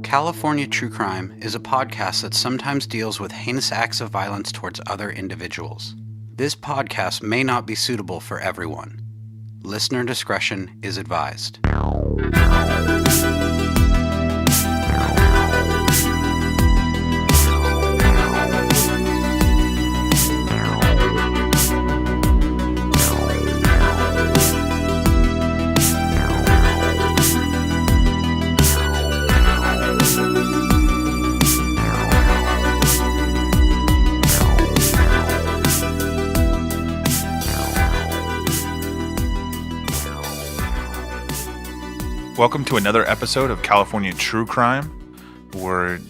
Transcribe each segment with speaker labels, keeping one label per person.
Speaker 1: California True Crime is a podcast that sometimes deals with heinous acts of violence towards other individuals. This podcast may not be suitable for everyone. Listener discretion is advised.
Speaker 2: Welcome to another episode of California True Crime. We're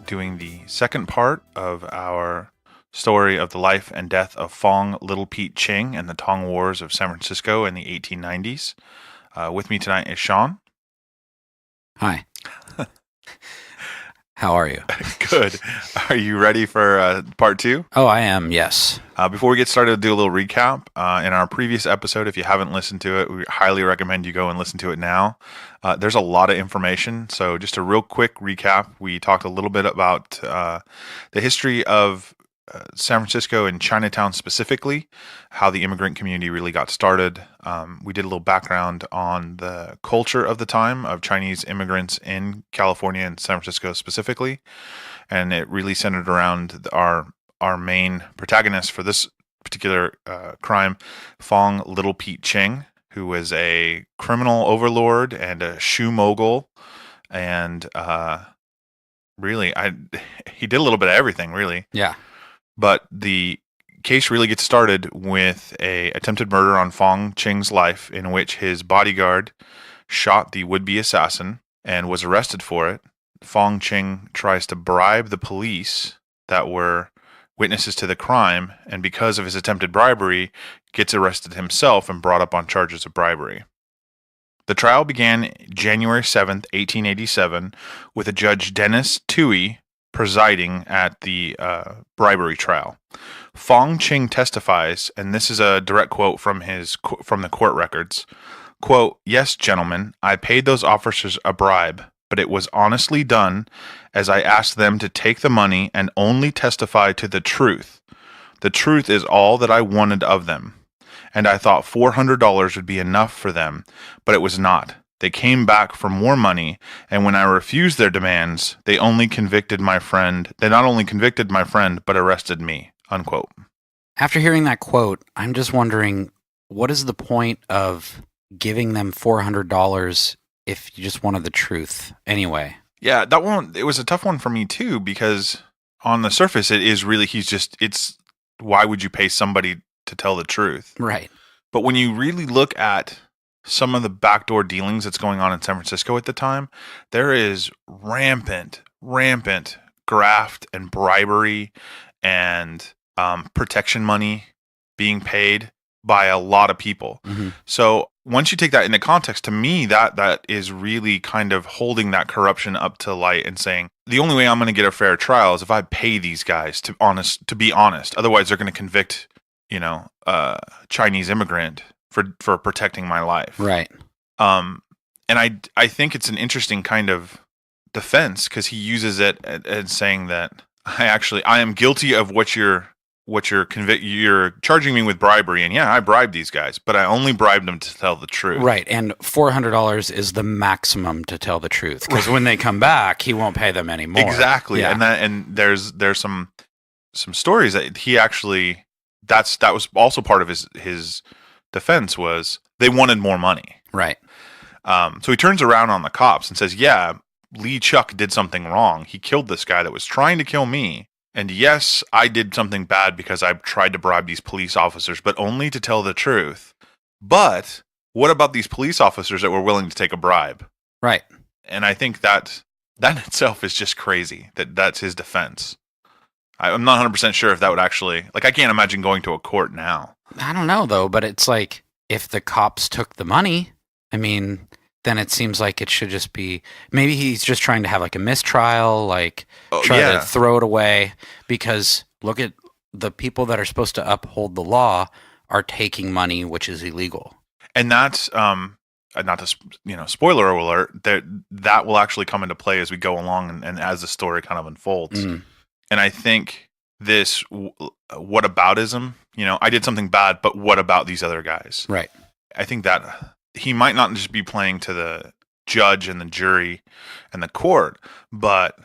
Speaker 2: doing the second part of our story of the life and death of Fong Little Pete Ching and the Tong Wars of San Francisco in the 1890s. With me tonight is Sean.
Speaker 1: Hi. How are you?
Speaker 2: Good. Are you ready for part two?
Speaker 1: Oh, I am, yes.
Speaker 2: Before we get started, I'll do a little recap. In our previous episode, if you haven't listened to it, we highly recommend you go and listen to it now. There's a lot of information, so just a real quick recap. We talked a little bit about the history of San Francisco and Chinatown specifically, how the immigrant community really got started. We did a little background on the culture of the time of Chinese immigrants in California and San Francisco specifically, and it really centered around our main protagonist for this particular crime, Fong Little Pete Ching, who was a criminal overlord and a shoe mogul, and really, he did a little bit of everything, really.
Speaker 1: Yeah.
Speaker 2: But the case really gets started with a attempted murder on Fong Ching's life, in which his bodyguard shot the would-be assassin and was arrested for it. Fong Ching tries to bribe the police that were witnesses to the crime, and because of his attempted bribery, gets arrested himself and brought up on charges of bribery. The trial began January 7th, 1887, with a Judge Dennis Toohey presiding at the bribery trial. Fong Ching testifies, and this is a direct quote from the court records. Quote, "Yes, gentlemen, I paid those officers a bribe, but it was honestly done, as I asked them to take the money and only testify to the truth. The truth is all that I wanted of them, and I thought $400 would be enough for them, but it was not. They came back for more money, and when I refused their demands, they not only convicted my friend, but arrested me." Unquote.
Speaker 1: After hearing that quote, I'm just wondering, what is the point of giving them $400 if you just wanted the truth anyway?
Speaker 2: Yeah, that one, it was a tough one for me too, because on the surface, it is really, why would you pay somebody to tell the truth?
Speaker 1: Right.
Speaker 2: But when you really look at some of the backdoor dealings that's going on in San Francisco at the time, there is rampant graft and bribery and protection money being paid by a lot of people. Mm-hmm. So once you take that into context, to me, that is really kind of holding that corruption up to light and saying, the only way I'm going to get a fair trial is if I pay these guys to be honest. Otherwise, they're going to convict, a Chinese immigrant for protecting my life.
Speaker 1: Right.
Speaker 2: And I think it's an interesting kind of defense, because he uses it as saying that I am guilty of what you're charging me with bribery, and yeah, I bribed these guys, but I only bribed them to tell the truth.
Speaker 1: Right, and $400 is the maximum to tell the truth, because when they come back, he won't pay them anymore.
Speaker 2: Exactly, yeah. And there's some stories that he actually that was also part of his defense, was they wanted more money.
Speaker 1: Right.
Speaker 2: So he turns around on the cops and says, "Yeah, Lee Chuck did something wrong. He killed this guy that was trying to kill me. And yes, I did something bad because I tried to bribe these police officers, but only to tell the truth. But what about these police officers that were willing to take a bribe?"
Speaker 1: Right.
Speaker 2: And I think that in itself is just crazy, that's his defense. I'm not 100% sure if that would actually, I can't imagine going to a court now.
Speaker 1: I don't know, though, but it's like, if the cops took the money, then it seems like it should just be, maybe he's just trying to have a mistrial, try to throw it away, because look at the people that are supposed to uphold the law are taking money, which is illegal.
Speaker 2: And that's not to spoiler alert, that will actually come into play as we go along and as the story kind of unfolds. And I think this whataboutism, I did something bad, but what about these other guys?
Speaker 1: Right.
Speaker 2: I think that he might not just be playing to the judge and the jury and the court, but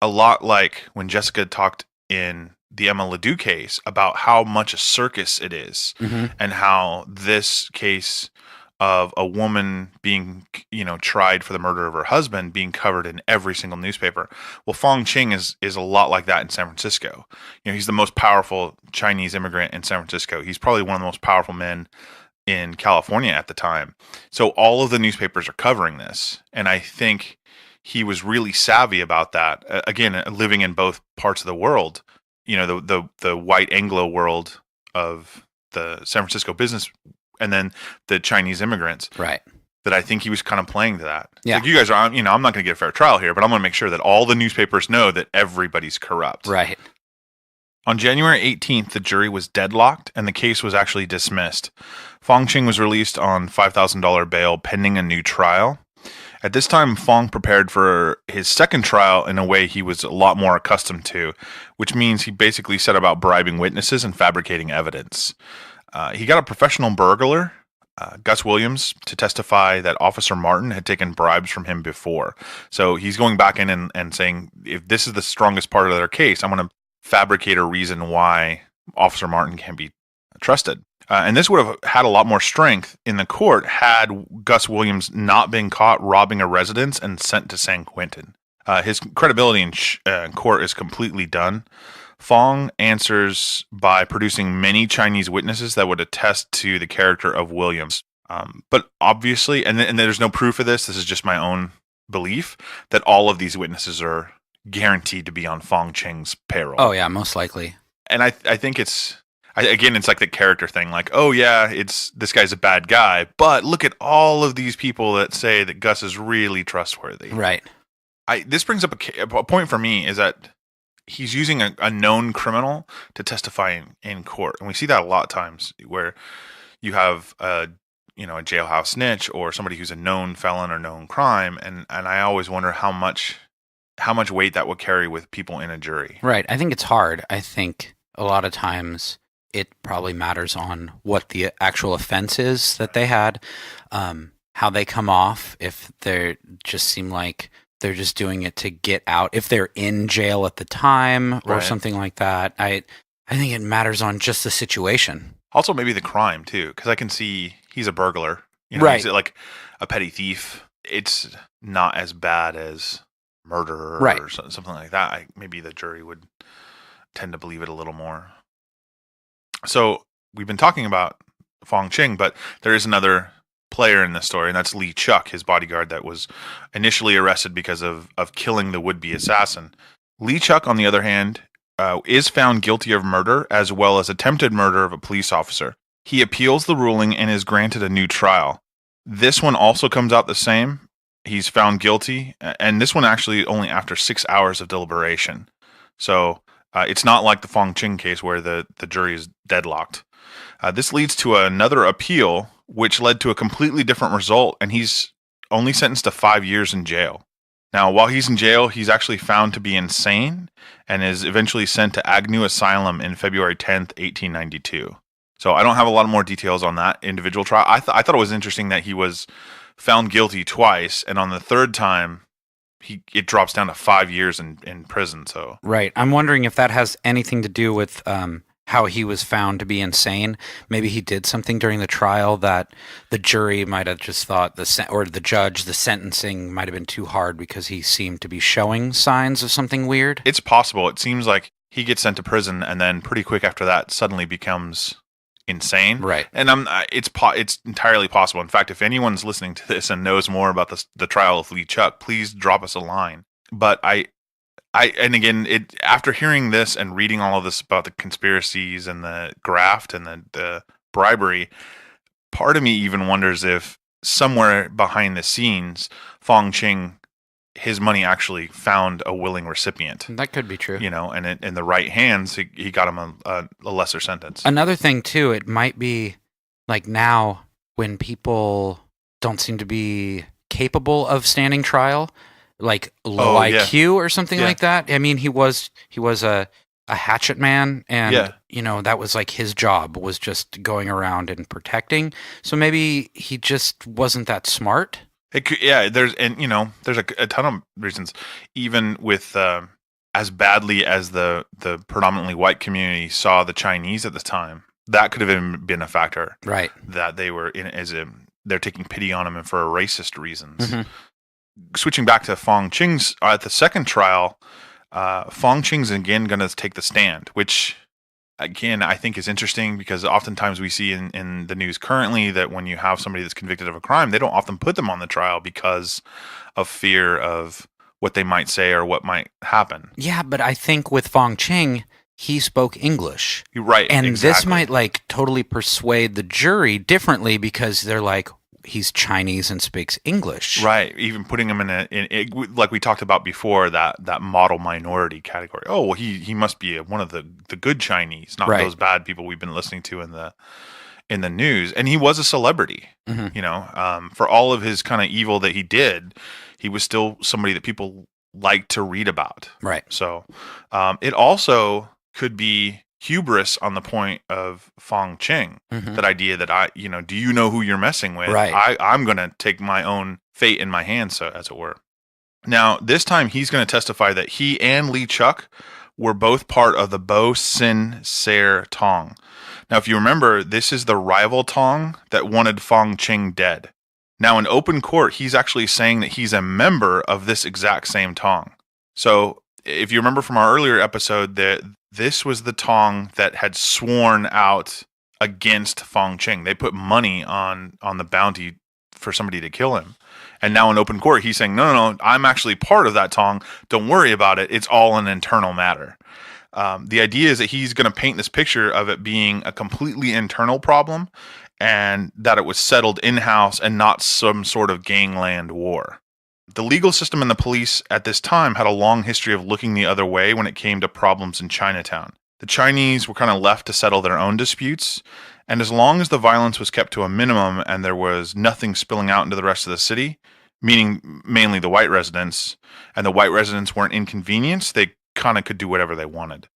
Speaker 2: a lot like when Jessica talked in the Emma Ledoux case about how much a circus it is, and how this case of a woman being, tried for the murder of her husband being covered in every single newspaper. Well, Fong Ching is a lot like that in San Francisco. He's the most powerful Chinese immigrant in San Francisco. He's probably one of the most powerful men in California at the time. So all of the newspapers are covering this. And I think he was really savvy about that. Again, living in both parts of the world, the white Anglo world of the San Francisco business, and then the Chinese immigrants.
Speaker 1: Right.
Speaker 2: That I think he was kind of playing to that.
Speaker 1: Yeah.
Speaker 2: Like, you guys are, I'm not going to get a fair trial here, but I'm going to make sure that all the newspapers know that everybody's corrupt.
Speaker 1: Right.
Speaker 2: On January 18th, the jury was deadlocked and the case was actually dismissed. Fong Ching was released on $5,000 bail pending a new trial. At this time, Fong prepared for his second trial in a way he was a lot more accustomed to, which means he basically set about bribing witnesses and fabricating evidence. He got a professional burglar, Gus Williams, to testify that Officer Martin had taken bribes from him before. So he's going back in and saying, if this is the strongest part of their case, I'm going to fabricate a reason why Officer Martin can be trusted. And this would have had a lot more strength in the court had Gus Williams not been caught robbing a residence and sent to San Quentin. His credibility in court is completely done. Fong answers by producing many Chinese witnesses that would attest to the character of Williams. But obviously, and there's no proof of this, this is just my own belief, that all of these witnesses are guaranteed to be on Fong Ching's payroll.
Speaker 1: Oh, yeah, most likely.
Speaker 2: And I think it's like the character thing, like, oh yeah, this guy's a bad guy, but look at all of these people that say that Gus is really trustworthy.
Speaker 1: Right.
Speaker 2: This brings up a point for me, is that he's using a known criminal to testify in court. And we see that a lot of times where you have a jailhouse snitch or somebody who's a known felon or known crime. And I always wonder how much weight that would carry with people in a jury.
Speaker 1: Right. I think it's hard. I think a lot of times it probably matters on what the actual offense is that they had, how they come off, if they just seem like they're just doing it to get out, if they're in jail at the time or something like that. I think it matters on just the situation.
Speaker 2: Also, maybe the crime too, because I can see he's a burglar.
Speaker 1: Right.
Speaker 2: He's like a petty thief. It's not as bad as murder or something like that. Maybe the jury would tend to believe it a little more. So we've been talking about Fong Ching, but there is another player in this story, and that's Lee Chuck, his bodyguard that was initially arrested because of killing the would-be assassin. Lee Chuck, on the other hand, is found guilty of murder as well as attempted murder of a police officer. He appeals the ruling and is granted a new trial. This one also comes out the same. He's found guilty, and this one actually only after 6 hours of deliberation. So it's not like the Fong Ching case where the jury is deadlocked. This leads to another appeal, which led to a completely different result, and he's only sentenced to 5 years in jail. Now, while he's in jail, he's actually found to be insane and is eventually sent to Agnew Asylum in February 10th, 1892. So I don't have a lot more details on that individual trial. I thought it was interesting that he was found guilty twice, and on the third time, it drops down to 5 years in prison. So
Speaker 1: right. I'm wondering if that has anything to do with how he was found to be insane. Maybe he did something during the trial that the jury might have just thought or the judge, the sentencing might have been too hard because he seemed to be showing signs of something weird.
Speaker 2: It's possible. It seems like he gets sent to prison and then pretty quick after that suddenly becomes insane.
Speaker 1: Right.
Speaker 2: And it's entirely possible. In fact, if anyone's listening to this and knows more about the trial of Lee Chuck, please drop us a line. But and again, after hearing this and reading all of this about the conspiracies and the graft and the bribery, part of me even wonders if somewhere behind the scenes, Fong Ching, his money actually found a willing recipient.
Speaker 1: That could be true.
Speaker 2: And in the right hands, he got him a lesser sentence.
Speaker 1: Another thing too, it might be like now when people don't seem to be capable of standing trial, like low IQ or something like that. I mean, he was a hatchet man, and that was like his job, was just going around and protecting. So maybe he just wasn't that smart.
Speaker 2: There's a ton of reasons, even with as badly as the predominantly white community saw the Chinese at the time, that could have been a factor,
Speaker 1: right?
Speaker 2: That they were they're taking pity on him and for racist reasons. Mm-hmm. Switching back to Fong Ching's at the second trial, Fong Ching's again going to take the stand, which again I think is interesting because oftentimes we see in the news currently that when you have somebody that's convicted of a crime, they don't often put them on the trial because of fear of what they might say or what might happen.
Speaker 1: Yeah, but I think with Fong Ching, he spoke English.
Speaker 2: Right.
Speaker 1: And this might like totally persuade the jury differently because they're like, he's Chinese and speaks English.
Speaker 2: Right. Even putting him in like we talked about before, that model minority category. Oh, well, he must be one of the good Chinese, not those bad people we've been listening to in the news. And he was a celebrity, for all of his kind of evil that he did, he was still somebody that people like to read about.
Speaker 1: Right.
Speaker 2: So it also could be hubris on the point of Fong Ching. Mm-hmm. That idea that do you know who you're messing with?
Speaker 1: Right.
Speaker 2: I'm going to take my own fate in my hands, so as it were. Now, this time he's going to testify that he and Lee Chuck were both part of the Bo Sin Ser Tong. Now, if you remember, this is the rival Tong that wanted Fong Ching dead. Now, in open court, he's actually saying that he's a member of this exact same Tong. So, if you remember from our earlier episode, that this was the Tong that had sworn out against Fong Ching. They put money on the bounty for somebody to kill him. And now in open court, he's saying, no, I'm actually part of that Tong. Don't worry about it. It's all an internal matter. The idea is that he's going to paint this picture of it being a completely internal problem and that it was settled in-house and not some sort of gangland war. The legal system and the police at this time had a long history of looking the other way when it came to problems in Chinatown. The Chinese were kind of left to settle their own disputes, and as long as the violence was kept to a minimum and there was nothing spilling out into the rest of the city, meaning mainly the white residents, and the white residents weren't inconvenienced, they kind of could do whatever they wanted.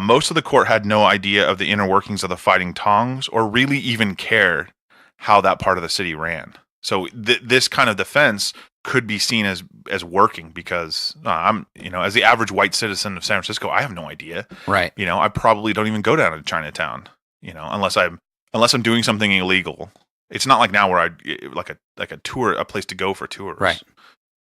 Speaker 2: Most of the court had no idea of the inner workings of the fighting Tongs or really even cared how that part of the city ran. So this kind of defense could be seen as working because I'm, as the average white citizen of San Francisco, I have no idea.
Speaker 1: Right.
Speaker 2: I probably don't even go down to Chinatown, unless I'm doing something illegal. It's not like now where I like a tour, a place to go for tours.
Speaker 1: Right.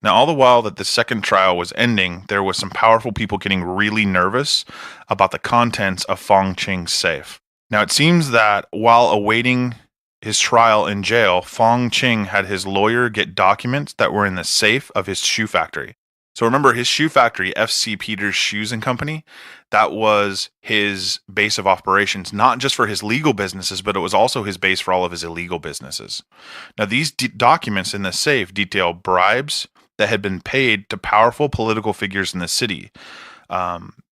Speaker 2: Now, all the while that the second trial was ending, there was some powerful people getting really nervous about the contents of Fong Ching's safe. Now, it seems that while awaiting his trial in jail, Fong Ching had his lawyer get documents that were in the safe of his shoe factory. So remember, his shoe factory, FC Peters Shoes and Company, that was his base of operations, not just for his legal businesses, but it was also his base for all of his illegal businesses. Now, these documents in the safe detail bribes that had been paid to powerful political figures in the city.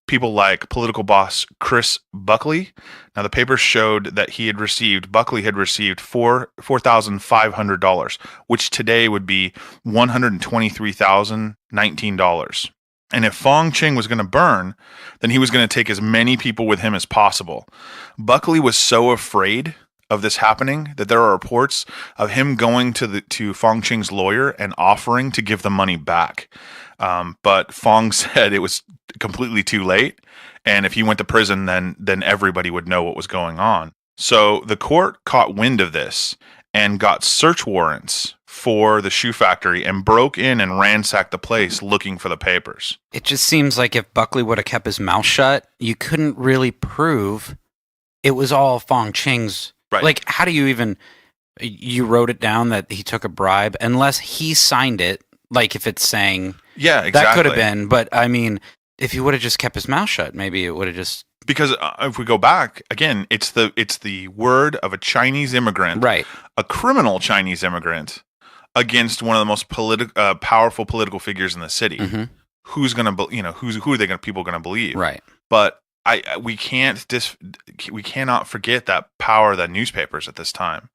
Speaker 2: People like political boss Chris Buckley. Now, the papers showed that Buckley had received $4,500, which today would be $123,019. And if Fong Ching was going to burn, then he was going to take as many people with him as possible. Buckley was so afraid of this happening that there are reports of him going to Fong Ching's lawyer and offering to give the money back. But Fong said it was completely too late, and if he went to prison, then everybody would know what was going on. So the court caught wind of this and got search warrants for the shoe factory and broke in and ransacked the place looking for the papers.
Speaker 1: It just seems like if Buckley would have kept his mouth shut, you couldn't really prove it was all Fong Ching's.
Speaker 2: Right.
Speaker 1: Like, how do you even... You wrote it down that he took a bribe, unless he signed it, like if it's saying...
Speaker 2: Yeah, exactly.
Speaker 1: That could have been, but I mean, if he would have just kept his mouth shut, maybe it would have just...
Speaker 2: Because if we go back, again, it's the word of a Chinese immigrant,
Speaker 1: right?
Speaker 2: A criminal Chinese immigrant against one of the most powerful political figures in the city. Mm-hmm. Who's going to, who are people going to believe?
Speaker 1: Right.
Speaker 2: But we cannot forget that power of the newspapers at this time.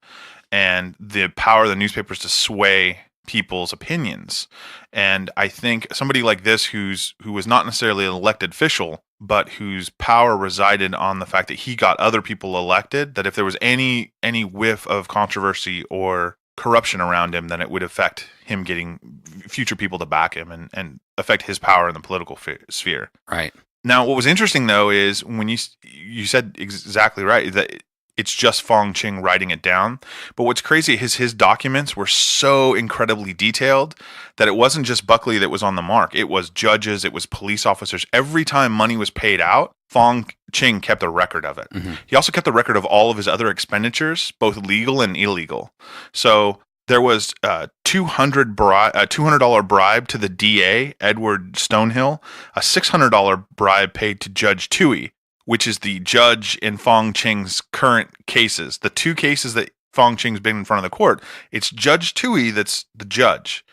Speaker 2: and the power of the newspapers to sway people's opinions. And I think somebody like this who was not necessarily an elected official, but whose power resided on the fact that he got other people elected, that if there was any whiff of controversy or corruption around him, then it would affect him getting future people to back him and affect his power in the political sphere.
Speaker 1: Right.
Speaker 2: Now, what was interesting, though, is when you said exactly right, that it's just Fong Ching writing it down. But what's crazy is his documents were so incredibly detailed that it wasn't just Buckley that was on the mark. It was judges, it was police officers. Every time money was paid out, Fong Ching kept a record of it. Mm-hmm. He also kept a record of all of his other expenditures, both legal and illegal. So there was a $200 bribe to the DA, Edward Stonehill, a $600 bribe paid to Judge Toohey, which is the judge in Fong Ching's current cases. The two cases that Fong Ching's been in front of the court, it's Judge Toohey that's the judge.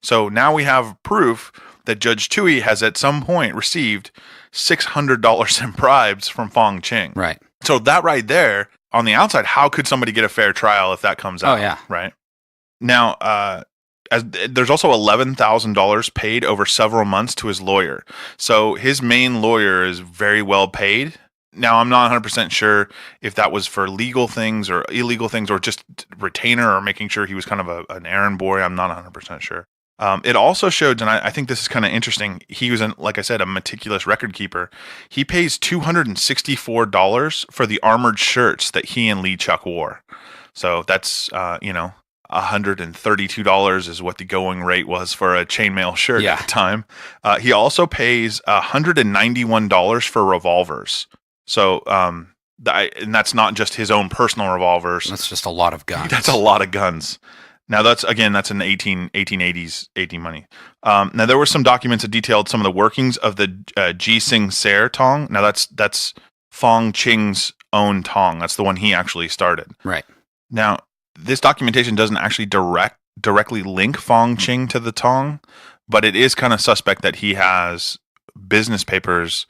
Speaker 2: So now we have proof that Judge Toohey has at some point received $600 in bribes from Fong Ching.
Speaker 1: Right.
Speaker 2: So that right there, on the outside, how could somebody get a fair trial if that comes out?
Speaker 1: Oh, yeah.
Speaker 2: Right. Now, there's also $11,000 paid over several months to his lawyer. So his main lawyer is very well paid. Now, I'm not 100% sure if that was for legal things or illegal things or just retainer or making sure he was kind of an errand boy. I'm not 100% sure. It also showed, and I think this is kind of interesting, he was, like I said, a meticulous record keeper. He pays $264 for the armored shirts that he and Lee Chuck wore. So that's, $132 is what the going rate was for a chainmail shirt at the time. He also pays $191 for revolvers. So, and that's not just his own personal revolvers.
Speaker 1: That's just a lot of guns.
Speaker 2: That's a lot of guns. Now that's in the 1880s money. Now there were some documents that detailed some of the workings of the Ji Sing Ser tong. Now that's Fong Ching's own tong. That's the one he actually started.
Speaker 1: Right.
Speaker 2: Now, this documentation doesn't actually directly link Fong Ching to the tong, but it is kind of suspect that he has business papers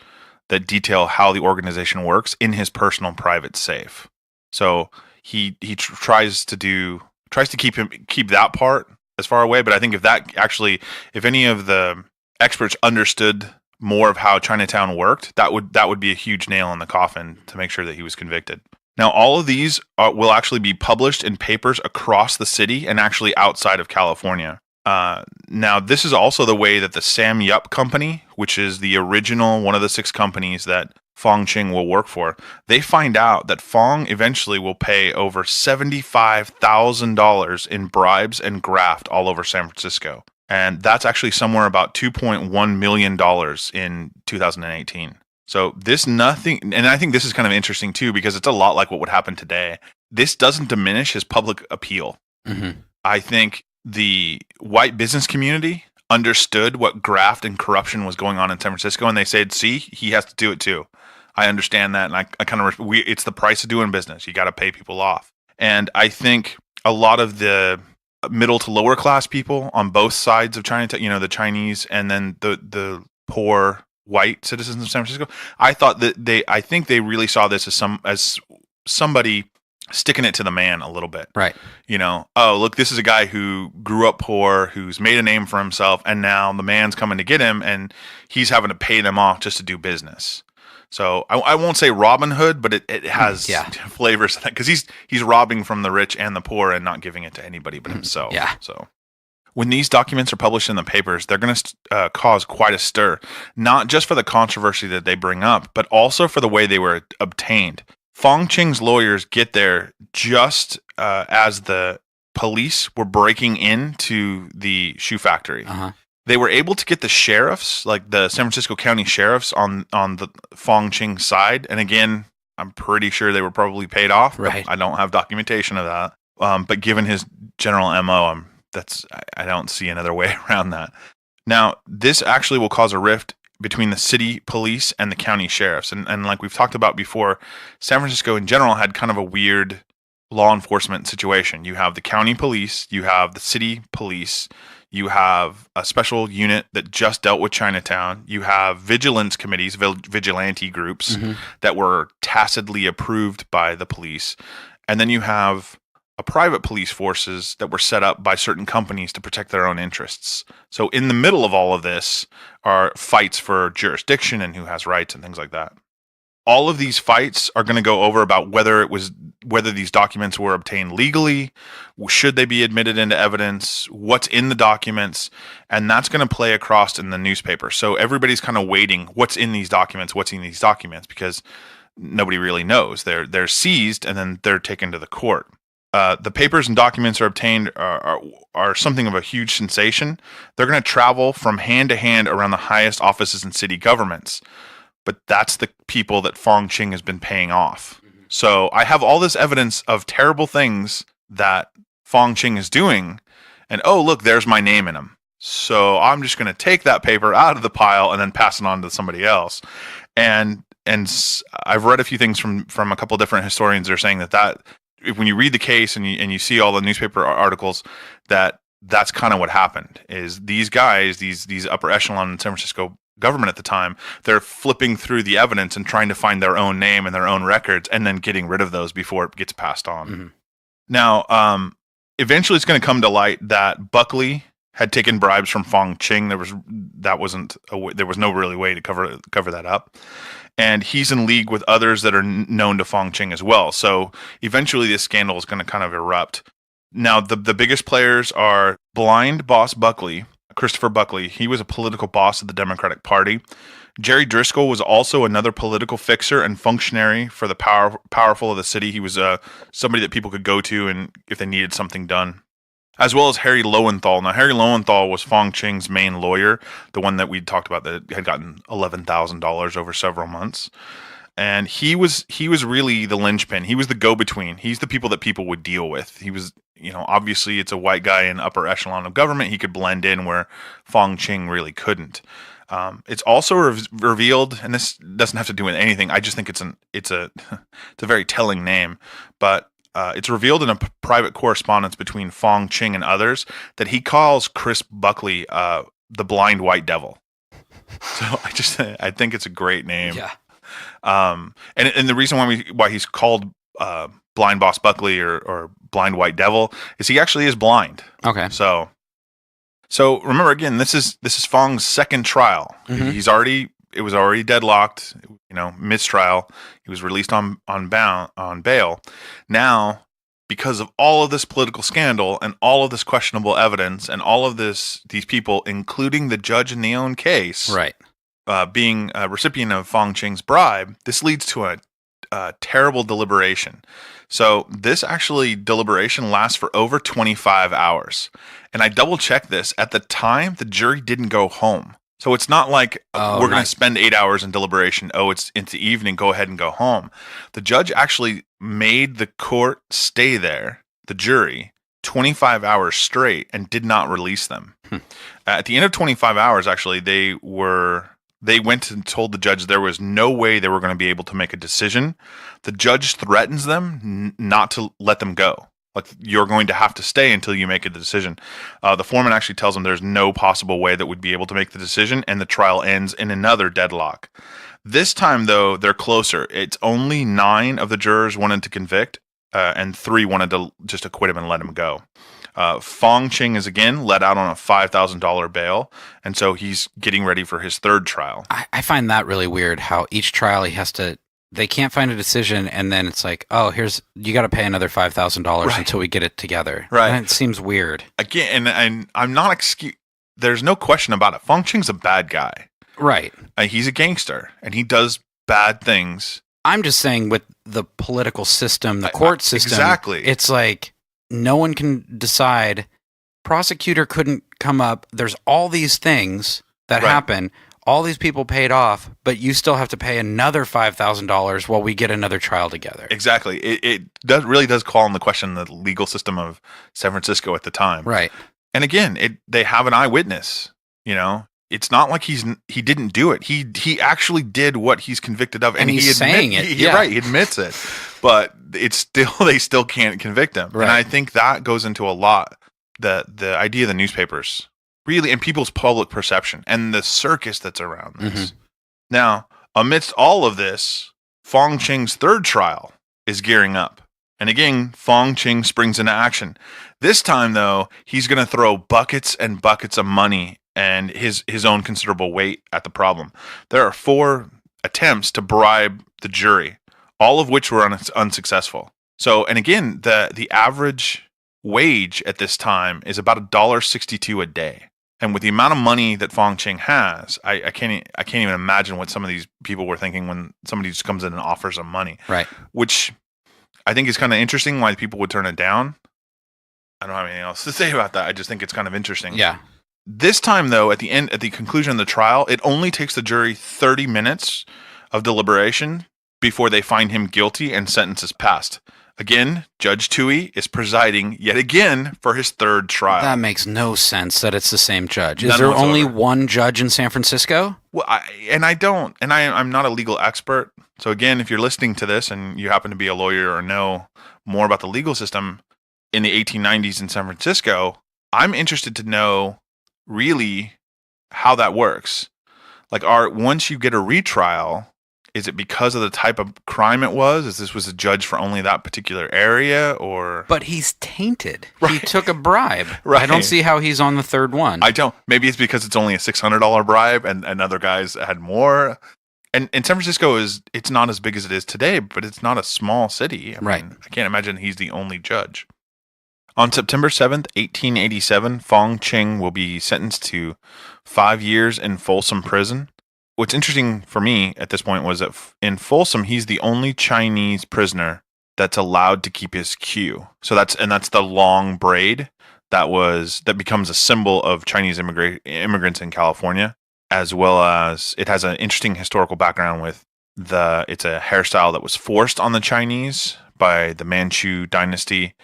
Speaker 2: that detail how the organization works in his personal private safe. So he tries to keep that part as far away. But I think if any of the experts understood more of how Chinatown worked, that would be a huge nail in the coffin to make sure that he was convicted. Now, all of these will actually be published in papers across the city and actually outside of California. Now, this is also the way that the Sam Yup Company, which is the original one of the 6 companies that Fong Ching will work for, they find out that Fong eventually will pay over $75,000 in bribes and graft all over San Francisco. And that's actually somewhere about $2.1 million in 2018. So and I think this is kind of interesting too, because it's a lot like what would happen today. This doesn't diminish his public appeal. Mm-hmm. I think the white business community understood what graft and corruption was going on in San Francisco, and they said, see, he has to do it too. I understand that, and I kind of it's the price of doing business. You got to pay people off. And I think a lot of the middle to lower class people on both sides of Chinatown, the Chinese and then the poor white citizens of San Francisco, I think they really saw this as somebody sticking it to the man a little bit.
Speaker 1: Right.
Speaker 2: Oh, look, this is a guy who grew up poor, who's made a name for himself, and now the man's coming to get him, and he's having to pay them off just to do business. So I won't say Robin Hood, but it has flavors of that, because he's robbing from the rich and the poor and not giving it to anybody but himself.
Speaker 1: Yeah.
Speaker 2: So when these documents are published in the papers, they're going to cause quite a stir, not just for the controversy that they bring up, but also for the way they were obtained. Fong Ching's lawyers get there just as the police were breaking into the shoe factory. Uh-huh. They were able to get the sheriffs, like the San Francisco County sheriffs on the Fong Ching side. And again, I'm pretty sure they were probably paid off.
Speaker 1: Right.
Speaker 2: I don't have documentation of that. But given his general MO, I don't see another way around that. Now, this actually will cause a rift between the city police and the county sheriffs. And like we've talked about before, San Francisco in general had kind of a weird law enforcement situation. You have the county police, you have the city police, you have a special unit that just dealt with Chinatown, you have vigilance committees, vigilante groups that were tacitly approved by the police, and then you have private police forces that were set up by certain companies to protect their own interests. So in the middle of all of this are fights for jurisdiction and who has rights and things like that. All of these fights are going to go over about whether these documents were obtained legally, should they be admitted into evidence, what's in the documents, and that's going to play across in the newspaper. So everybody's kind of waiting, what's in these documents, because nobody really knows. They're seized and then they're taken to the court. The papers and documents are obtained are something of a huge sensation. They're going to travel from hand to hand around the highest offices in city governments. But that's the people that Fong Ching has been paying off. Mm-hmm. So I have all this evidence of terrible things that Fong Ching is doing. And oh, look, there's my name in them. So I'm just going to take that paper out of the pile and then pass it on to somebody else. And I've read a few things from a couple of different historians that are saying that when you read the case and you see all the newspaper articles, that's kind of what happened. Is these guys, these upper echelon in San Francisco government at the time, they're flipping through the evidence and trying to find their own name and their own records and then getting rid of those before it gets passed on. Mm-hmm. Now, eventually it's going to come to light that Buckley had taken bribes from Fong Ching. There was no really way to cover that up. And he's in league with others that are known to Fong Ching as well. So eventually this scandal is going to kind of erupt. Now, the biggest players are blind boss Buckley, Christopher Buckley. He was a political boss of the Democratic Party. Jerry Driscoll was also another political fixer and functionary for the powerful of the city. He was somebody that people could go to and if they needed something done. As well as Harry Lowenthal. Now, Harry Lowenthal was Fong Ching's main lawyer, the one that we talked about that had gotten $11,000 over several months. And he was really the linchpin. He was the go-between. He's the people that people would deal with. He was, obviously it's a white guy in upper echelon of government. He could blend in where Fong Ching really couldn't. It's also revealed, and this doesn't have to do with anything. I just think it's a very telling name, but it's revealed in a private correspondence between Fong Ching and others that he calls Chris Buckley the blind white devil. So I think it's a great name.
Speaker 1: Yeah.
Speaker 2: And the reason why he's called Blind Boss Buckley or Blind White Devil is he actually is blind.
Speaker 1: Okay.
Speaker 2: So remember again, this is Fong's second trial. Mm-hmm. It was already deadlocked, mistrial. He was released on bail. Now, because of all of this political scandal and all of this questionable evidence and all of these people, including the judge in the own case,
Speaker 1: right,
Speaker 2: being a recipient of Fong Ching's bribe, this leads to a terrible deliberation. So this deliberation lasts for over 25 hours. And I double checked this. At the time, the jury didn't go home. So it's not like we're going to spend 8 hours in deliberation. Oh, it's into evening. Go ahead and go home. The judge actually made the court stay there, the jury, 25 hours straight and did not release them. At the end of 25 hours, actually, they went and told the judge there was no way they were going to be able to make a decision. The judge threatens them not to let them go. Like, you're going to have to stay until you make a decision. The foreman actually tells them there's no possible way that would be able to make the decision, and the trial ends in another deadlock. This time, though, they're closer. It's only 9 of the jurors wanted to convict, and 3 wanted to just acquit him and let him go. Fong Ching is again let out on a $5,000 bail, and so he's getting ready for his third trial.
Speaker 1: I find that really weird, how each trial they can't find a decision, and then it's like, oh, you got to pay another $5,000 until we get it together.
Speaker 2: Right.
Speaker 1: And it seems weird.
Speaker 2: Again, and I'm not there's no question about it. Fong Ching's a bad guy.
Speaker 1: Right.
Speaker 2: He's a gangster, and he does bad things.
Speaker 1: I'm just saying with the political system, the court system.
Speaker 2: Exactly.
Speaker 1: It's like no one can decide. Prosecutor couldn't come up. There's all these things that happen. All these people paid off, but you still have to pay another $5,000 while we get another trial together.
Speaker 2: Exactly. It really does call into question the legal system of San Francisco at the time.
Speaker 1: Right.
Speaker 2: And again, they have an eyewitness. It's not like he didn't do it. He actually did what he's convicted of, and
Speaker 1: he's saying it.
Speaker 2: You're right. He admits it, but they still can't convict him. Right. And I think that goes into a lot the idea of the newspapers. Really, and people's public perception and the circus that's around this. Mm-hmm. Now, amidst all of this, Fong Ching's third trial is gearing up. And again, Fong Ching springs into action. This time, though, he's going to throw buckets and buckets of money and his own considerable weight at the problem. There are 4 attempts to bribe the jury, all of which were unsuccessful. So, and again, the average wage at this time is about $1.62 a day. And with the amount of money that Fong Ching has, I can't even imagine what some of these people were thinking when somebody just comes in and offers them money.
Speaker 1: Right.
Speaker 2: Which I think is kind of interesting why people would turn it down. I don't have anything else to say about that. I just think it's kind of interesting.
Speaker 1: Yeah.
Speaker 2: This time, though, at the conclusion of the trial, it only takes the jury 30 minutes of deliberation before they find him guilty and sentence is passed. Again, Judge Tui is presiding yet again for his 3rd trial.
Speaker 1: That makes no sense that it's the same judge. Is there only one judge in San Francisco?
Speaker 2: Well, I'm not a legal expert. So again, if you're listening to this and you happen to be a lawyer or know more about the legal system in the 1890s in San Francisco, I'm interested to know really how that works. Like, once you get a retrial, is it because of the type of crime it was? Is this was a judge for only that particular area, or? But
Speaker 1: he's tainted. Right. He took a bribe.
Speaker 2: Right.
Speaker 1: I don't see how he's on the 3rd one.
Speaker 2: I don't. Maybe it's because it's only a $600 bribe, and other guys had more. And San Francisco it's not as big as it is today, but it's not a small city. I mean, I can't imagine he's the only judge. On September 7th, 1887, Fong Ching will be sentenced to 5 years in Folsom Prison. What's interesting for me at this point was that in Folsom, he's the only Chinese prisoner that's allowed to keep his queue. So that's the long braid that becomes a symbol of Chinese immigrants in California, as well as it has an interesting historical background with it's a hairstyle that was forced on the Chinese by the Manchu dynasty,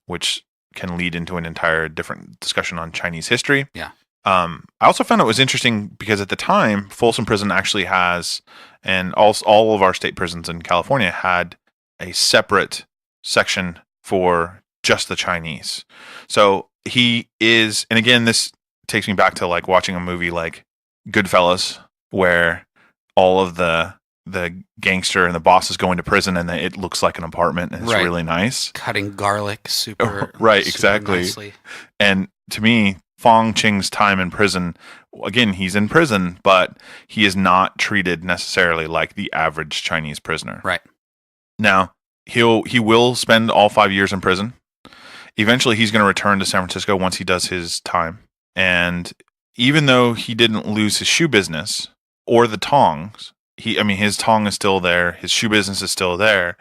Speaker 2: which can lead into an entire different discussion on Chinese history.
Speaker 1: Yeah.
Speaker 2: I also found it was interesting because at the time, Folsom Prison actually has, and all of our state prisons in California had a separate section for just the Chinese. So he is, and again, this takes me back to like watching a movie like Goodfellas, where all of the gangster and the bosses go into prison and it looks like an apartment and it's really nice.
Speaker 1: Cutting garlic super
Speaker 2: exactly.
Speaker 1: Nicely.
Speaker 2: And to me, Fong Ching's time in prison, again, he's in prison, but he is not treated necessarily like the average Chinese prisoner.
Speaker 1: Right.
Speaker 2: Now, he will spend all 5 years in prison. Eventually, he's going to return to San Francisco once he does his time. And even though he didn't lose his shoe business or the tongs, his tong is still there. His shoe business is still there.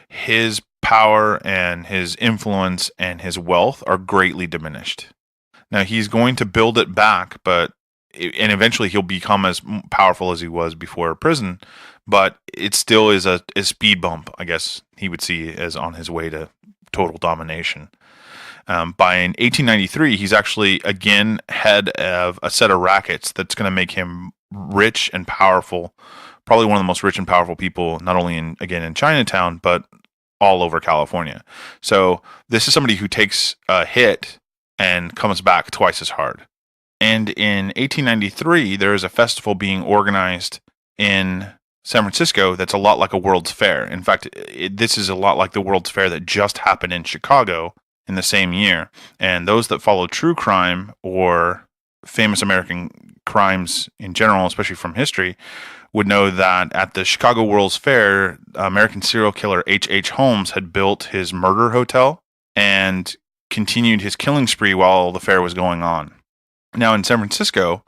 Speaker 2: His power and his influence and his wealth are greatly diminished. Now, he's going to build it back, and eventually he'll become as powerful as he was before prison, but it still is a speed bump, I guess he would see as on his way to total domination. By 1893, he's actually, again, head of a set of rackets that's going to make him rich and powerful, probably one of the most rich and powerful people, not only in Chinatown, but all over California. So this is somebody who takes a hit and comes back twice as hard. And in 1893, there is a festival being organized in San Francisco that's a lot like a World's Fair. In fact, this is a lot like the World's Fair that just happened in Chicago in the same year. And those that follow true crime or famous American crimes in general, especially from history, would know that at the Chicago World's Fair, American serial killer H.H. Holmes had built his murder hotel and continued his killing spree while the fair was going on. Now in San Francisco,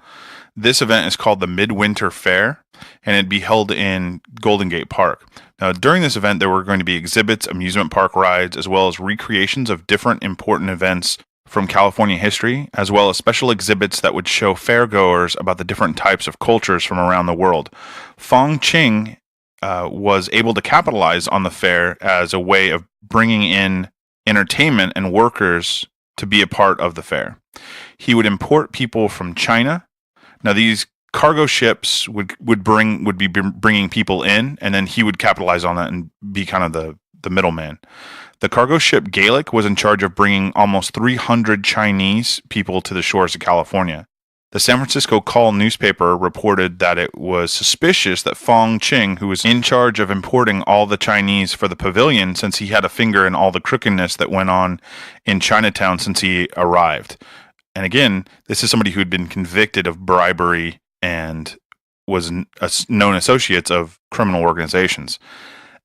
Speaker 2: this event is called the Midwinter Fair, and it'd be held in Golden Gate Park. Now during this event, there were going to be exhibits, amusement park rides, as well as recreations of different important events from California history, as well as special exhibits that would show fairgoers about the different types of cultures from around the world. Fong Ching was able to capitalize on the fair as a way of bringing in entertainment and workers to be a part of the fair. He would import people from China. Now these cargo ships would be bringing people in, and then he would capitalize on that and be kind of the middleman. The cargo ship Gaelic was in charge of bringing almost 300 Chinese people to the shores of California. The San Francisco Call newspaper reported that it was suspicious that Fong Ching, who was in charge of importing all the Chinese for the pavilion, since he had a finger in all the crookedness that went on in Chinatown since he arrived. And again, this is somebody who had been convicted of bribery and was known associates of criminal organizations.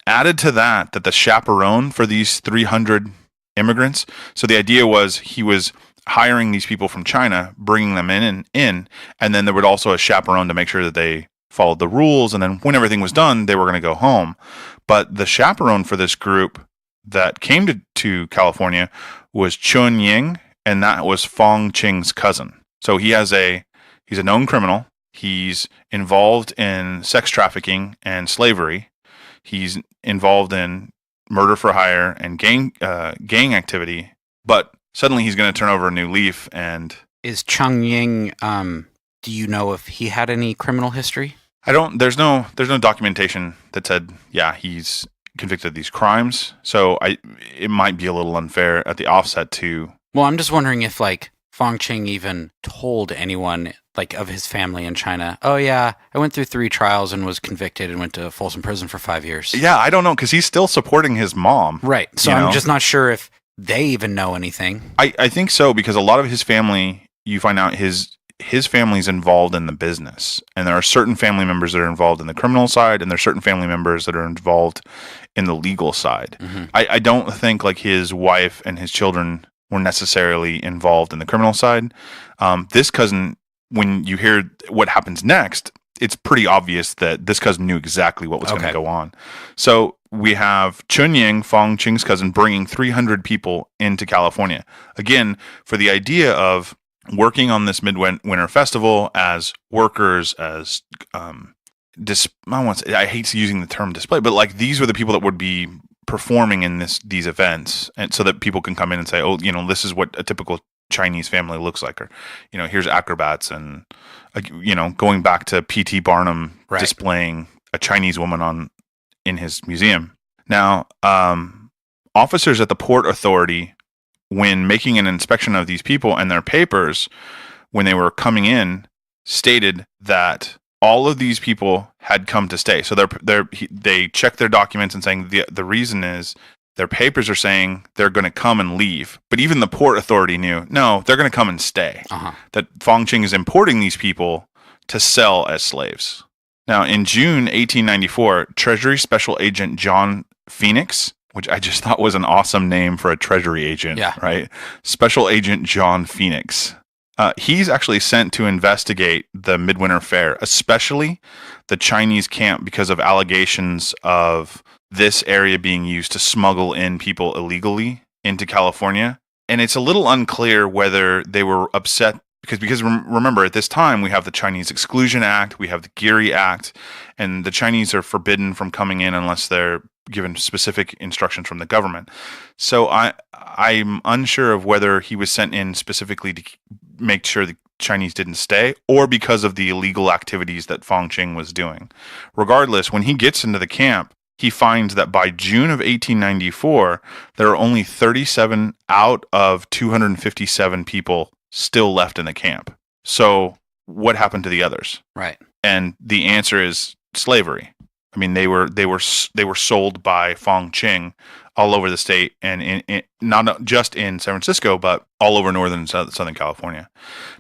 Speaker 2: Added to that the chaperone for these 300 immigrants, so the idea was he was hiring these people from China, bringing them in, and then there would also a chaperone to make sure that they followed the rules, and then when everything was done, they were going to go home. But the chaperone for this group that came to California was Chun Ying, and that was Fong Ching's cousin. So he's a known criminal. He's involved in sex trafficking and slavery. He's involved in murder for hire and gang activity, but suddenly he's going to turn over a new leaf. And
Speaker 1: is Chung Ying? Do you know if he had any criminal history?
Speaker 2: I don't. There's no documentation that said, yeah, he's convicted of these crimes. So it might be a little unfair at the offset to.
Speaker 1: Well, I'm just wondering if like Fong Ching even told anyone like of his family in China. Oh yeah, I went through 3 trials and was convicted and went to Folsom Prison for 5 years.
Speaker 2: Yeah, I don't know because he's still supporting his mom.
Speaker 1: Right. So I'm just not sure if they even know anything.
Speaker 2: I think so because a lot of his family, you find out his family's involved in the business, and there are certain family members that are involved in the criminal side, and there are certain family members that are involved in the legal side. Mm-hmm. I don't think like his wife and his children were necessarily involved in the criminal side. This cousin, when you hear what happens next, it's pretty obvious that this cousin knew exactly what was going to go on. So we have Chun Ying, Fong Ching's cousin, bringing 300 people into California. Again, for the idea of working on this midwinter festival as workers, as I hate using the term display, but like these were the people that would be performing in these events, and so that people can come in and say, oh, this is what a typical Chinese family looks like, or here's acrobats, and going back to P.T. Barnum displaying a Chinese woman in his museum. Now, officers at the Port Authority, when making an inspection of these people and their papers, when they were coming in, stated that all of these people had come to stay. So they checked their documents and saying the reason is their papers are saying they're going to come and leave. But even the Port Authority knew, no, they're going to come and stay. Uh-huh. That Fong Ching is importing these people to sell as slaves. Now, in June 1894, Treasury Special Agent John Phoenix, which I just thought was an awesome name for a Treasury agent, right? Special Agent John Phoenix. He's actually sent to investigate the Midwinter Fair, especially the Chinese camp, because of allegations of this area being used to smuggle in people illegally into California. And it's a little unclear whether they were upset because remember, at this time, we have the Chinese Exclusion Act, we have the Geary Act, and the Chinese are forbidden from coming in unless they're given specific instructions from the government. So I'm unsure of whether he was sent in specifically to make sure the Chinese didn't stay, or because of the illegal activities that Fong Ching was doing. Regardless, when he gets into the camp, he finds that by June of 1894, there are only 37 out of 257 people still left in the camp. So what happened to the others?
Speaker 1: Right.
Speaker 2: And the answer is slavery. I mean, they were sold by Fong Ching all over the state, and not just in San Francisco, but all over northern and southern California.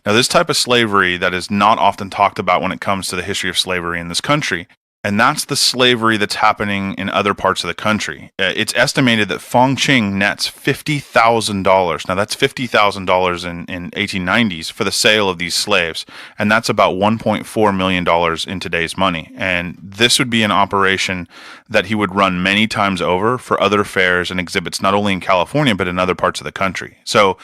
Speaker 2: Now, this type of slavery that is not often talked about when it comes to the history of slavery in this country, and that's the slavery that's happening in other parts of the country. It's estimated that Fong Ching nets $50,000. Now, that's $50,000 in 1890s for the sale of these slaves, and that's about $1.4 million in today's money. And this would be an operation that he would run many times over for other fairs and exhibits, not only in California, but in other parts of the country. So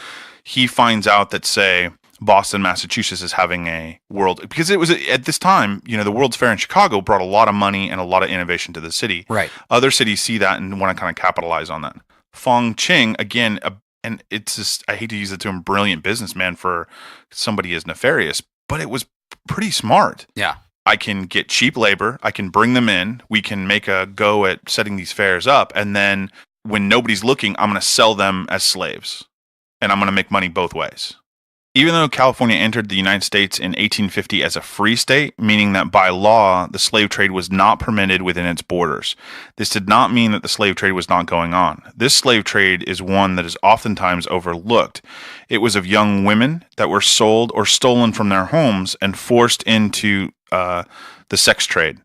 Speaker 2: he finds out that, say, Boston, Massachusetts is having a world, because it was at this time, the World's Fair in Chicago brought a lot of money and a lot of innovation to the city.
Speaker 1: Right.
Speaker 2: Other cities see that and want to kind of capitalize on that. Fong Ching, again, and it's just, I hate to use the term brilliant businessman for somebody as nefarious, but it was pretty smart.
Speaker 1: Yeah.
Speaker 2: I can get cheap labor. I can bring them in. We can make a go at setting these fairs up. And then when nobody's looking, I'm going to sell them as slaves. And I'm going to make money both ways. Even though California entered the United States in 1850 as a free state, meaning that by law, the slave trade was not permitted within its borders, this did not mean that the slave trade was not going on. This slave trade is one that is oftentimes overlooked. It was of young women that were sold or stolen from their homes and forced into the sex trade.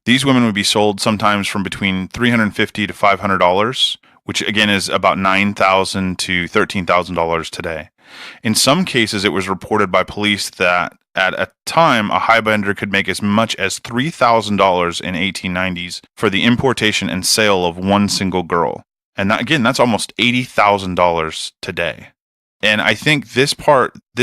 Speaker 2: These women would be sold sometimes from between $350 to $500, which again is about $9,000 to $13,000 today. In some cases, it was reported by police that at a time, a highbender could make as much as $3,000 in 1890s for the importation and sale of one single girl. And that, again, that's almost $80,000 today. And I think this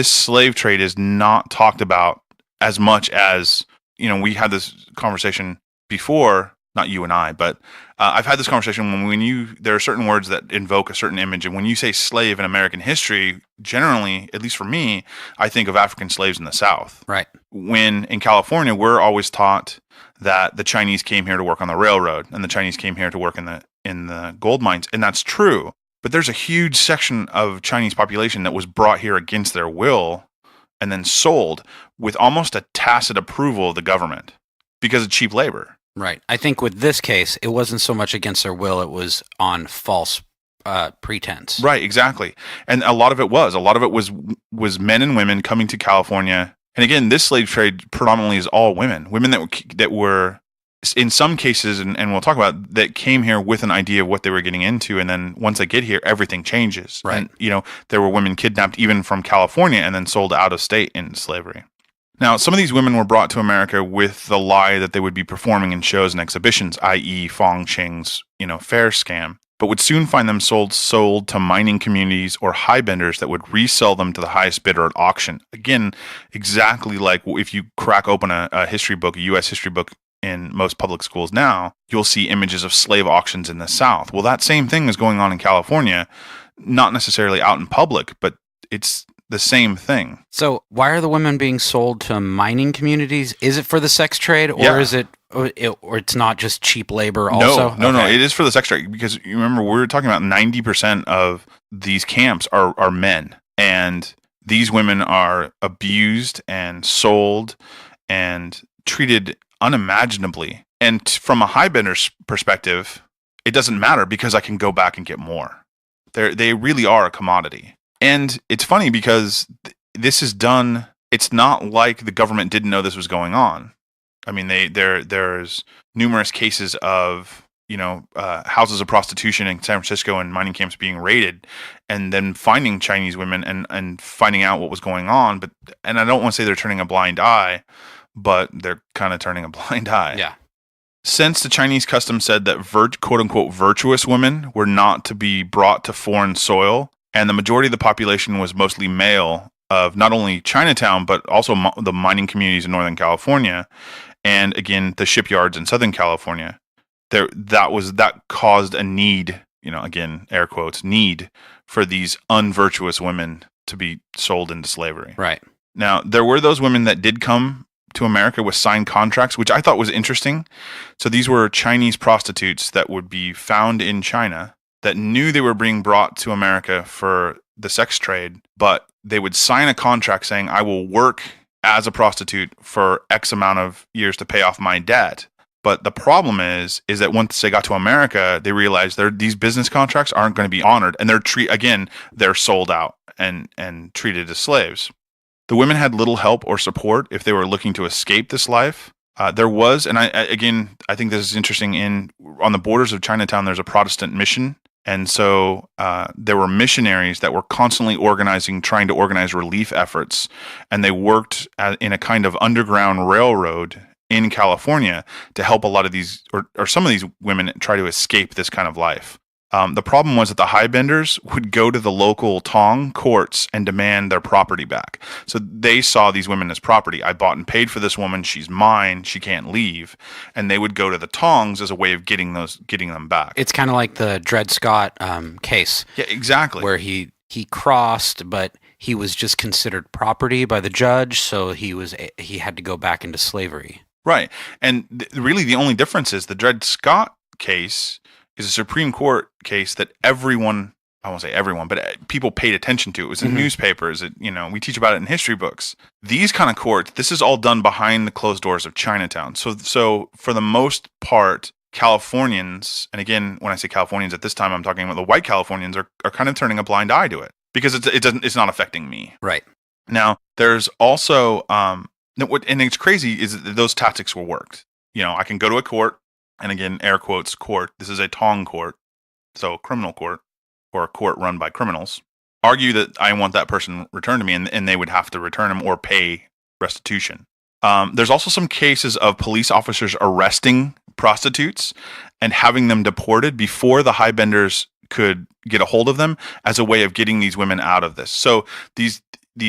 Speaker 2: slave trade is not talked about as much as, we had this conversation before, not you and I, but I've had this conversation there are certain words that invoke a certain image. And when you say slave in American history, generally, at least for me, I think of African slaves in the South.
Speaker 1: Right.
Speaker 2: When in California, we're always taught that the Chinese came here to work on the railroad and the Chinese came here to work in the gold mines. And that's true. But there's a huge section of Chinese population that was brought here against their will and then sold with almost a tacit approval of the government because of cheap labor.
Speaker 1: Right. I think with this case, it wasn't so much against their will, it was on false pretense.
Speaker 2: Right, exactly. And a lot of it was men and women coming to California. And again, this slave trade predominantly is all women that were in some cases, and we'll talk about, that came here with an idea of what they were getting into. And then once they get here, everything changes.
Speaker 1: Right.
Speaker 2: And, there were women kidnapped even from California and then sold out of state into slavery. Now, some of these women were brought to America with the lie that they would be performing in shows and exhibitions, i.e. Fong Ching's, fair scam, but would soon find them sold to mining communities or highbenders that would resell them to the highest bidder at auction. Again, exactly like if you crack open a history book, a U.S. history book in most public schools now, you'll see images of slave auctions in the South. Well, that same thing is going on in California, not necessarily out in public, but it's the same thing.
Speaker 1: So why are the women being sold to mining communities? Is it for the sex trade, or is it, or it's not just cheap labor also?
Speaker 2: No, it is for the sex trade, because you remember we were talking about 90% of these camps are men, and these women are abused and sold and treated unimaginably. And from a highbender's perspective, it doesn't matter because I can go back and get more. They really are a commodity. And it's funny because this is done. It's not like the government didn't know this was going on. I mean, there's numerous cases of houses of prostitution in San Francisco and mining camps being raided, and then finding Chinese women and finding out what was going on. And I don't want to say they're turning a blind eye, but they're kind of turning a blind eye.
Speaker 1: Yeah.
Speaker 2: Since the Chinese custom said that quote unquote virtuous women were not to be brought to foreign soil, and the majority of the population was mostly male of not only Chinatown, but also the mining communities in Northern California, and again, the shipyards in Southern California, that caused a need, again, air quotes, need for these unvirtuous women to be sold into slavery.
Speaker 1: Right.
Speaker 2: Now, there were those women that did come to America with signed contracts, which I thought was interesting. So these were Chinese prostitutes that would be found in China that knew they were being brought to America for the sex trade, but they would sign a contract saying, I will work as a prostitute for X amount of years to pay off my debt. But the problem is that once they got to America, they realized these business contracts aren't going to be honored, and they're sold out and treated as slaves. The women had little help or support if they were looking to escape this life. There was, and I think this is interesting, on the borders of Chinatown, there's a Protestant mission. And so there were missionaries that were constantly trying to organize relief efforts. And they worked in a kind of underground railroad in California to help a lot of these, or some of these women try to escape this kind of life. The problem was that the highbenders would go to the local Tong courts and demand their property back. So they saw these women as property. I bought and paid for this woman. She's mine. She can't leave. And they would go to the Tongs as a way of getting them back.
Speaker 1: It's kind of like the Dred Scott case.
Speaker 2: Yeah, exactly.
Speaker 1: Where he crossed, but he was just considered property by the judge, so he had to go back into slavery.
Speaker 2: Right. And really the only difference is the Dred Scott case is a Supreme Court case that everyone I won't say everyone, but people paid attention to. It was in newspapers. We teach about it in history books. These kind of courts, this is all done behind the closed doors of Chinatown. So for the most part, Californians, and again, when I say Californians at this time, I'm talking about the white Californians, are kind of turning a blind eye to it because it's not affecting me.
Speaker 1: Right.
Speaker 2: Now, there's also, and it's crazy is that those tactics were worked. I can go to a court, and again, air quotes, court. This is a Tong court, so a criminal court, or a court run by criminals, argue that I want that person returned to me, and they would have to return him or pay restitution. There's also some cases of police officers arresting prostitutes and having them deported before the highbenders could get a hold of them as a way of getting these women out of this. So these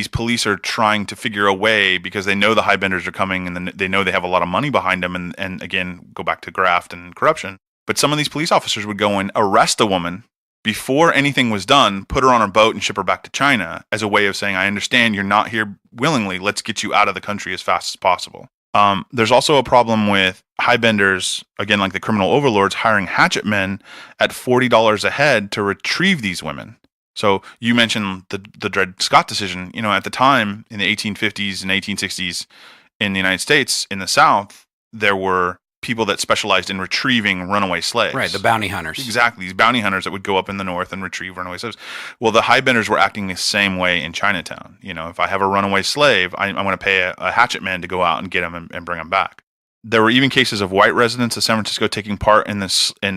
Speaker 2: police are trying to figure a way, because they know the highbenders are coming, and then they know they have a lot of money behind them, and again, go back to graft and corruption. But some of these police officers would go and arrest a woman before anything was done, put her on a boat and ship her back to China as a way of saying, I understand you're not here willingly. Let's get you out of the country as fast as possible. There's also a problem with highbenders, again, like the criminal overlords, hiring hatchet men at $40 a head to retrieve these women. So you mentioned the Dred Scott decision. At the time in the 1850s and 1860s in the United States, in the South, there were people that specialized in retrieving runaway slaves.
Speaker 1: Right, the bounty hunters.
Speaker 2: Exactly, these bounty hunters that would go up in the north and retrieve runaway slaves. Well, the highbenders were acting the same way in Chinatown. If I have a runaway slave, I'm going to pay a hatchet man to go out and get him and bring him back. There were even cases of white residents of San Francisco taking part in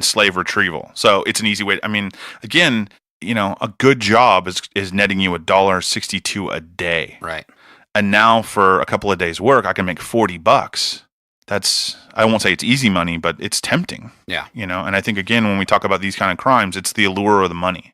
Speaker 2: slave retrieval. So it's an easy way. Again, a good job is netting you $1.62 a day.
Speaker 1: Right.
Speaker 2: And now for a couple of days' work, I can make $40. I won't say it's easy money, but it's tempting.
Speaker 1: Yeah.
Speaker 2: And I think, again, when we talk about these kind of crimes, it's the allure of the money.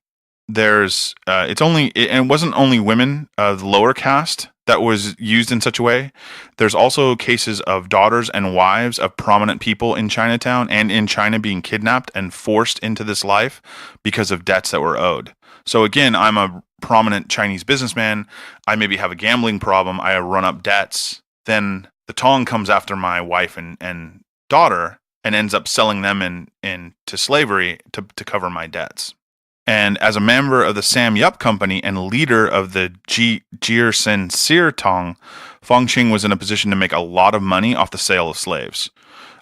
Speaker 2: It wasn't only women of the lower caste that was used in such a way. There's also cases of daughters and wives of prominent people in Chinatown and in China being kidnapped and forced into this life because of debts that were owed. So again, I'm a prominent Chinese businessman. I maybe have a gambling problem. I run up debts. Then the Tong comes after my wife and daughter and ends up selling them into slavery to cover my debts. And as a member of the Sam Yup Company and leader of the Jir Sen Sir Tong, Fong Ching was in a position to make a lot of money off the sale of slaves.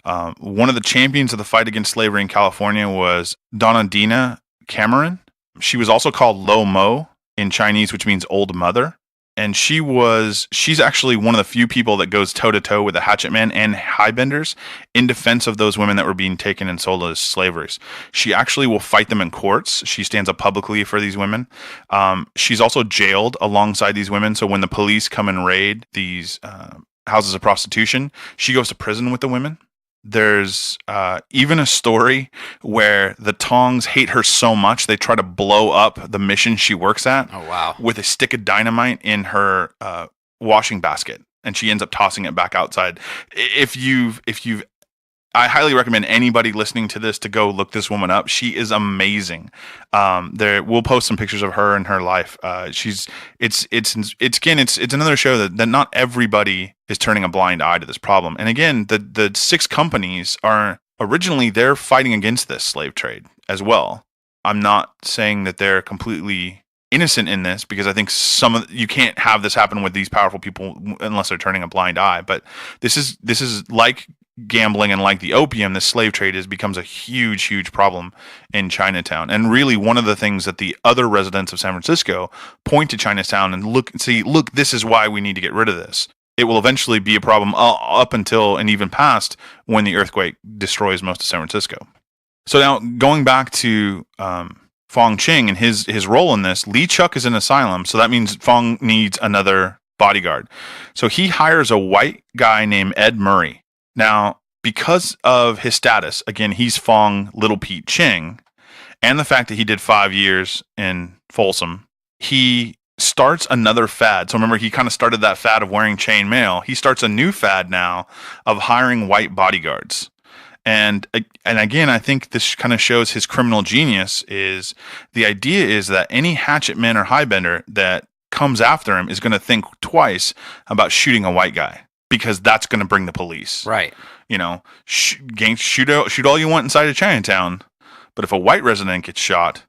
Speaker 2: One of the champions of the fight against slavery in California was Donadina Cameron. She was also called Lo Mo in Chinese, which means old mother. And she's actually one of the few people that goes toe-to-toe with the hatchet men and highbenders in defense of those women that were being taken and sold as slaves. She actually will fight them in courts. She stands up publicly for these women. She's also jailed alongside these women. So when the police come and raid these houses of prostitution, she goes to prison with the women. There's even a story where the Tongs hate her so much they try to blow up the mission she works at.
Speaker 1: Oh, wow.
Speaker 2: With a stick of dynamite in her washing basket, and she ends up tossing it back outside. I highly recommend anybody listening to this to go look this woman up. She is amazing. We'll post some pictures of her and her life. It's another show that not everybody is turning a blind eye to this problem. And again, the 6 companies they're fighting against this slave trade as well. I'm not saying that they're completely innocent in this, because I think you can't have this happen with these powerful people unless they're turning a blind eye. But this is like gambling, and like the opium, the slave trade becomes a huge, huge problem in Chinatown. And really, one of the things that the other residents of San Francisco point to Chinatown and look, this is why we need to get rid of this. It will eventually be a problem up until and even past when the earthquake destroys most of San Francisco. So now, going back to Fong Ching and his role in this, Lee Chuck is in asylum, so that means Fong needs another bodyguard. So he hires a white guy named Ed Murray. Now, because of his status, again, he's Fong Little Pete Ching, and the fact that he did 5 years in Folsom, he starts another fad. So remember, he kind of started that fad of wearing chainmail. He starts a new fad now of hiring white bodyguards. And again, I think this kind of shows his criminal genius. Is the idea is that any hatchet man or highbender that comes after him is going to think twice about shooting a white guy, because that's going to bring the police.
Speaker 1: Right.
Speaker 2: Shoot all you want inside of Chinatown, but if a white resident gets shot,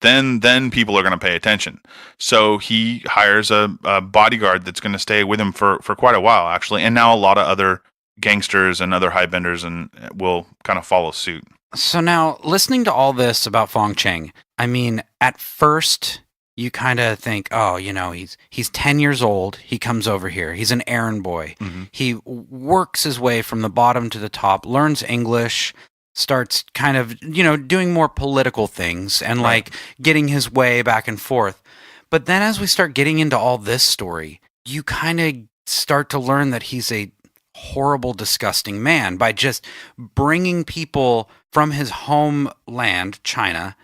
Speaker 2: then people are going to pay attention. So he hires a bodyguard that's going to stay with him for quite a while, actually. And now a lot of other gangsters and other highbenders and will kind of follow suit.
Speaker 1: So now, listening to all this about Fong Ching, I mean, at first you kind of think, oh, he's 10 years old. He comes over here. He's an errand boy. Mm-hmm. He works his way from the bottom to the top, learns English, starts kind of, doing more political things and like getting his way back and forth. But then as we start getting into all this story, you kind of start to learn that he's a horrible, disgusting man by just bringing people from his homeland, China,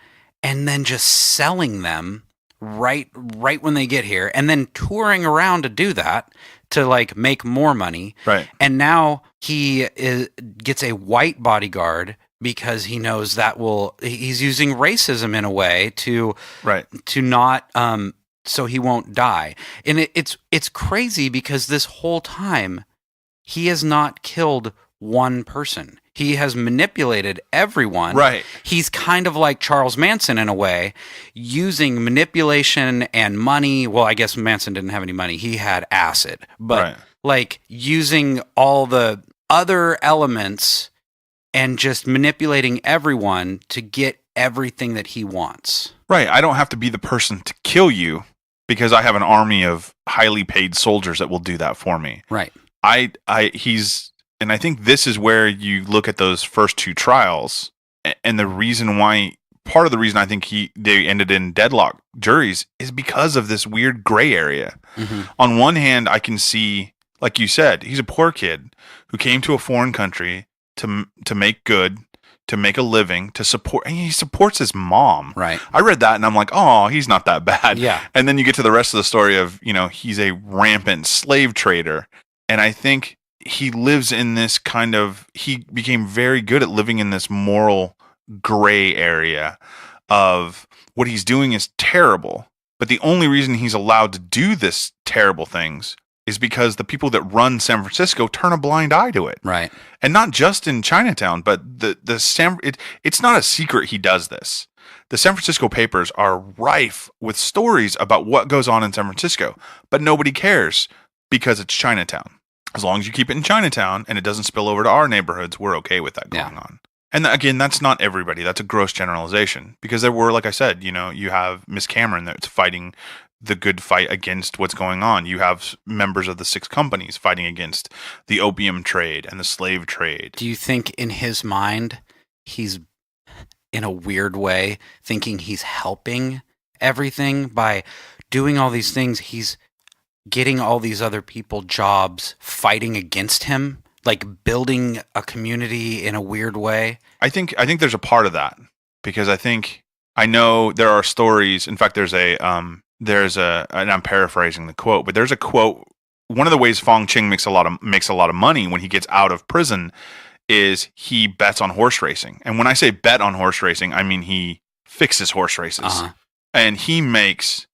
Speaker 1: and then just selling them right when they get here, and then touring around to do that to like make more money.
Speaker 2: Right.
Speaker 1: And now he gets a white bodyguard because he knows that he's using racism in a way to not so he won't die. And it's crazy because this whole time he has not killed one person. He has manipulated everyone.
Speaker 2: Right.
Speaker 1: He's kind of like Charles Manson in a way, using manipulation and money. Well, I guess Manson didn't have any money. He had acid. But like using all the other elements and just manipulating everyone to get everything that he wants.
Speaker 2: Right. I don't have to be the person to kill you because I have an army of highly paid soldiers that will do that for me.
Speaker 1: Right.
Speaker 2: And I think this is where you look at those first two trials, and part of the reason I think they ended in deadlock juries is because of this weird gray area. Mm-hmm. On one hand, I can see, like you said, he's a poor kid who came to a foreign country to make good, to make a living, to support, and he supports his mom.
Speaker 1: Right.
Speaker 2: I read that and I'm like, oh, he's not that bad.
Speaker 1: Yeah.
Speaker 2: And then you get to the rest of the story of, he's a rampant slave trader. And I think he lives in this he became very good at living in this moral gray area of what he's doing is terrible. But the only reason he's allowed to do this terrible things is because the people that run San Francisco turn a blind eye to it.
Speaker 1: Right.
Speaker 2: And not just in Chinatown, but it's not a secret he does this. The San Francisco papers are rife with stories about what goes on in San Francisco, but nobody cares because it's Chinatown. As long as you keep it in Chinatown and it doesn't spill over to our neighborhoods, we're okay with that going on. And again, that's not everybody. That's a gross generalization because there were, like I said, you have Miss Cameron that's fighting the good fight against what's going on. You have members of the 6 companies fighting against the opium trade and the slave trade.
Speaker 1: Do you think in his mind, he's in a weird way thinking he's helping everything by doing all these things? He's getting all these other people jobs fighting against him, like building a community in a weird way.
Speaker 2: I think there's a part of that because I know there are stories. In fact, and I'm paraphrasing the quote, but there's a quote. One of the ways Fong Ching makes a lot of money when he gets out of prison is he bets on horse racing. And when I say bet on horse racing, I mean he fixes horse races, and he makes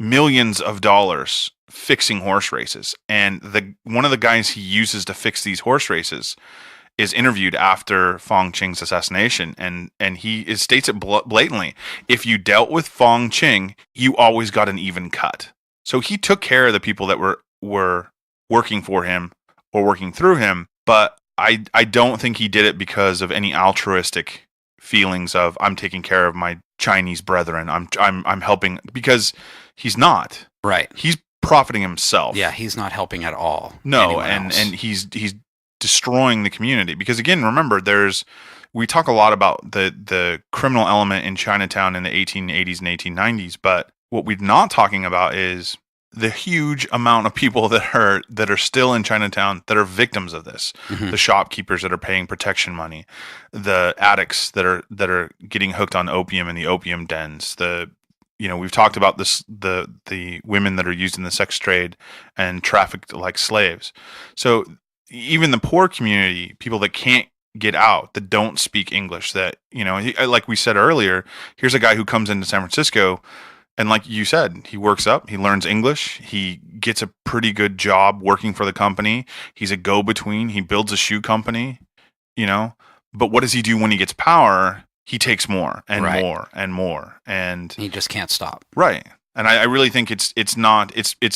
Speaker 2: millions of dollars fixing horse races. And one of the guys he uses to fix these horse races is interviewed after Fong Ching's assassination, and he states it blatantly. If you dealt with Fong Ching, you always got an even cut. So he took care of the people that were working for him or working through him, but I don't think he did it because of any altruistic feelings of I'm taking care of my Chinese brethren. I'm helping, because he's not.
Speaker 1: Right.
Speaker 2: He's profiting himself.
Speaker 1: Yeah, he's not helping at all.
Speaker 2: No, and he's destroying the community. Because again, remember, we talk a lot about the criminal element in Chinatown in the 1880s and 1890s, but what we're not talking about is the huge amount of people that are still in Chinatown that are victims of this. Mm-hmm. The shopkeepers that are paying protection money, the addicts that are getting hooked on opium in the opium dens, we've talked about this, the women that are used in the sex trade and trafficked like slaves. So even the poor community, people that can't get out, that don't speak English, that, like we said earlier, here's a guy who comes into San Francisco, and like you said, he works up, he learns English, he gets a pretty good job working for the company, he's a go-between, he builds a shoe company, but what does he do when he gets power? he takes more and more and more, and
Speaker 1: he just can't stop.
Speaker 2: Right. And I really think it's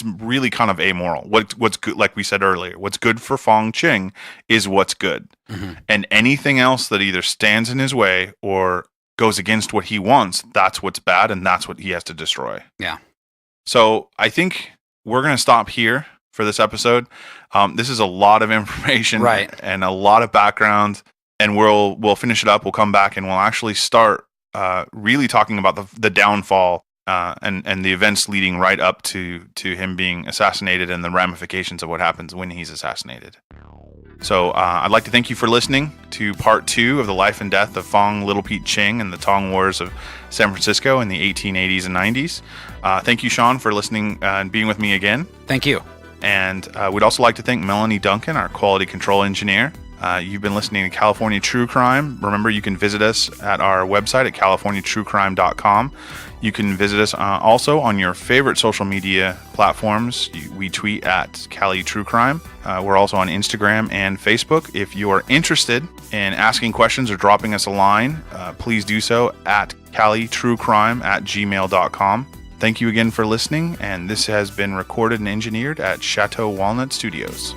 Speaker 2: really kind of amoral. What's good, like we said earlier, what's good for Fong Ching is what's good. Mm-hmm. And anything else that either stands in his way or goes against what he wants, that's what's bad, and that's what he has to destroy.
Speaker 1: Yeah.
Speaker 2: So I think we're going to stop here for this episode. This is a lot of information and a lot of background, and we'll finish it up. We'll come back and we'll actually start really talking about the downfall and the events leading right up to him being assassinated and the ramifications of what happens when he's assassinated. So I'd like to thank you for listening to part 2 of the life and death of Fong Little Pete Ching and the Tong Wars of San Francisco in the 1880s and 90s. Thank you, Sean, for listening and being with me again.
Speaker 1: Thank you.
Speaker 2: And we'd also like to thank Melanie Duncan, our quality control engineer. You've been listening to California True Crime. Remember, you can visit us at our website at californiatruecrime.com. You can visit us also on your favorite social media platforms. We tweet at Cali True Crime. We're also on Instagram and Facebook. If you are interested in asking questions or dropping us a line, please do so at calitruecrime@gmail.com. Thank you again for listening, and this has been recorded and engineered at Chateau Walnut Studios.